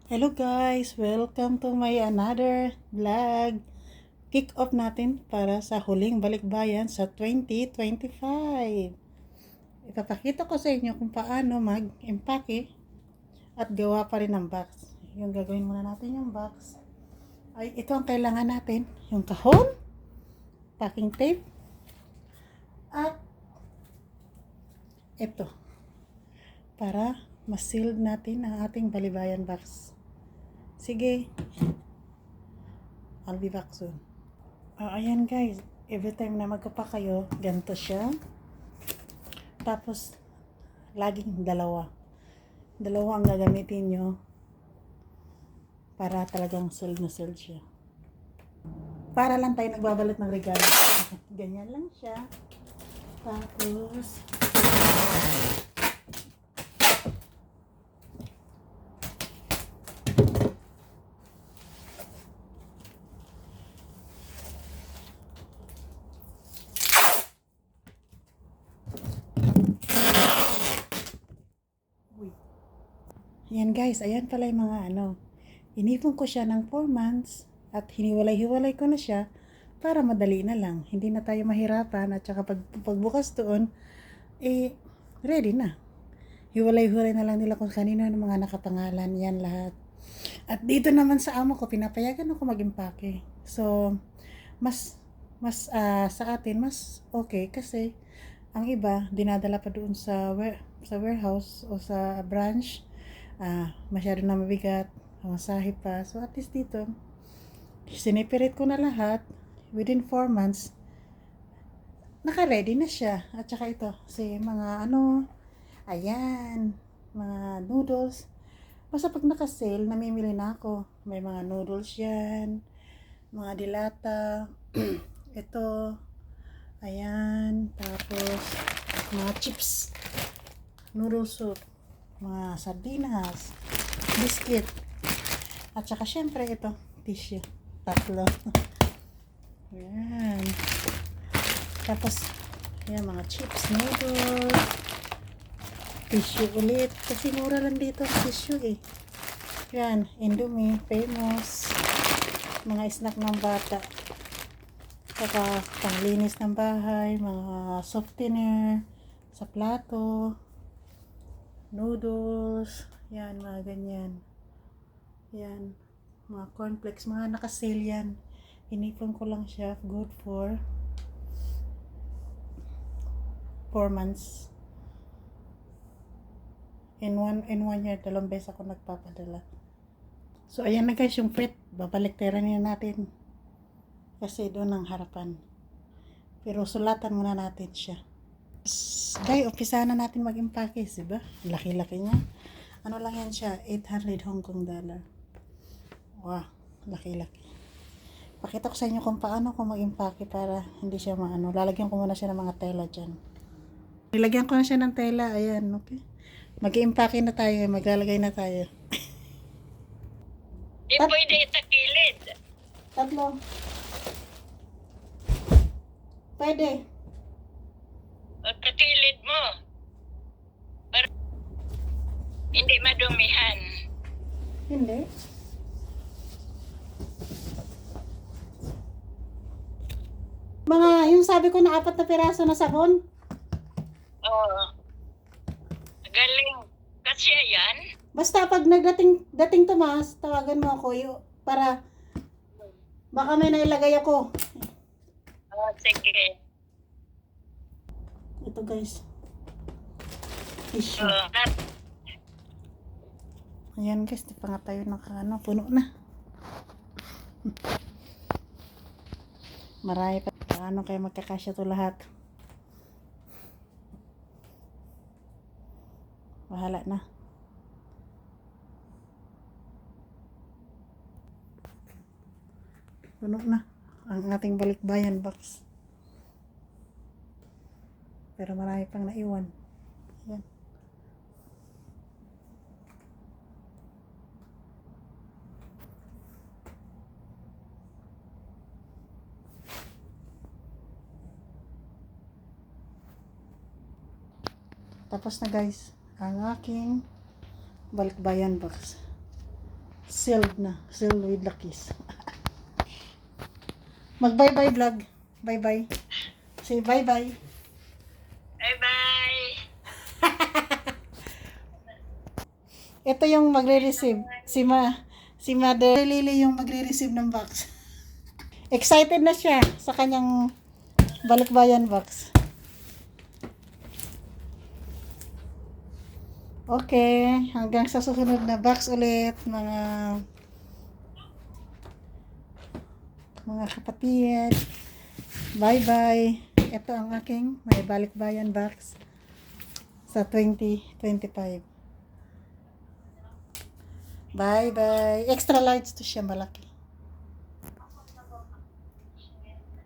Hello guys! Welcome to my another vlog. Kick off natin para sa huling balikbayan sa 2025. Ipapakita ko sa inyo kung paano mag-empake at gawa pa rin ng box. Yung gagawin muna natin yung box. Ay, ito ang kailangan natin. Yung kahon, packing tape, at ito. Para ma-seal natin ang ating balibayan box. Sige, I'll be back soon. Ayan guys, every time na magkapa kayo, ganito siya. Tapos, laging dalawa. Dalawa ang gagamitin nyo para talagang sold na sold siya. Para lang tayo nagbabalot ng regalo. Ganyan lang siya. Tapos, yan guys, ayan pala yung mga inipon ko siya ng 4 months at hiniwalay-hiwalay ko na siya para madali na lang. Hindi na tayo mahirapan at saka pagbukas doon, ready na. Hiwalay-hiwalay na lang nila kung kanino ng mga nakapangalan, yan lahat. At dito naman sa amo ko, pinapayagan ako mag-impake. So, sa atin, mas okay kasi ang iba, dinadala pa doon sa warehouse o sa branch. Masyado na mabigat, masahe pa. So at least dito, sinipirit ko na lahat. Within 4 months, naka-ready na siya. At saka ito, mga ayan, mga noodles. Basta pag naka-sale, namimili na ako. May mga noodles yan, mga dilata, ito, ayan, tapos, mga chips, noodle soup, mga sardinas, biscuit, at saka syempre ito, tissue, tatlo. Ayan. Tapos, ayan, mga chips, noodles, tissue ulit. Kasi mura lang dito ang tissue eh. Ayan, Indomie, famous, mga snack ng bata. Saka panglinis ng bahay, mga softener sa plato, noodles, yan, mga ganyan. Yan, mga cornflakes, mga nakasale yan. Inipon ko lang siya, good for 4 months. In one year, 2 beses ako nagpapadala. So, ayan na guys, yung print. Babaliktaran natin. Kasi doon ang harapan. Pero sulatan muna natin siya. Guys, umpisa na natin mag-impake, diba? Laki-laki niya. Ano lang yan siya? 800 Hong Kong dollar. Wow, laki-laki. Pakita ko sa inyo kung paano ko mag-impake para hindi siya lalagyan ko muna siya ng mga tela dyan. Nilagyan ko na siya ng tela. Ayan, okay. Mag-impake na tayo. Maglalagay na tayo. Di pwede itakilid. Tatlo. Pwede. Pagkakilid mo. Para hindi madumihan. Hindi. Mga, yung sabi ko na 4 na piraso na sabon. Oo. Galing. Kasi yan. Basta pag dating Tomas, tawagan mo ako para baka may nailagay ako. Oh, sige. Ito guys. Tissue. Ayan guys, di pa nga tayo puno na. Marami pa. Paano kayo magkakasya to lahat? Bahala na. Puno na ang ating balikbayan box. Pero marami pang naiwan. Ayan. Tapos na guys, ang aking balikbayan box. Sealed na. Sealed with the kiss. Mag-bye-bye vlog. Bye-bye. Say bye-bye. Bye-bye. Ito yung magre-receive. Si Mother Lily yung magre-receive ng box. Excited na siya sa kanyang balikbayan box. Okay, hanggang sa susunod na box ulit, mga kapatid. Bye-bye. Ito ang aking may balikbayan box sa 2025. Bye-bye. Extra large to siya, malaki.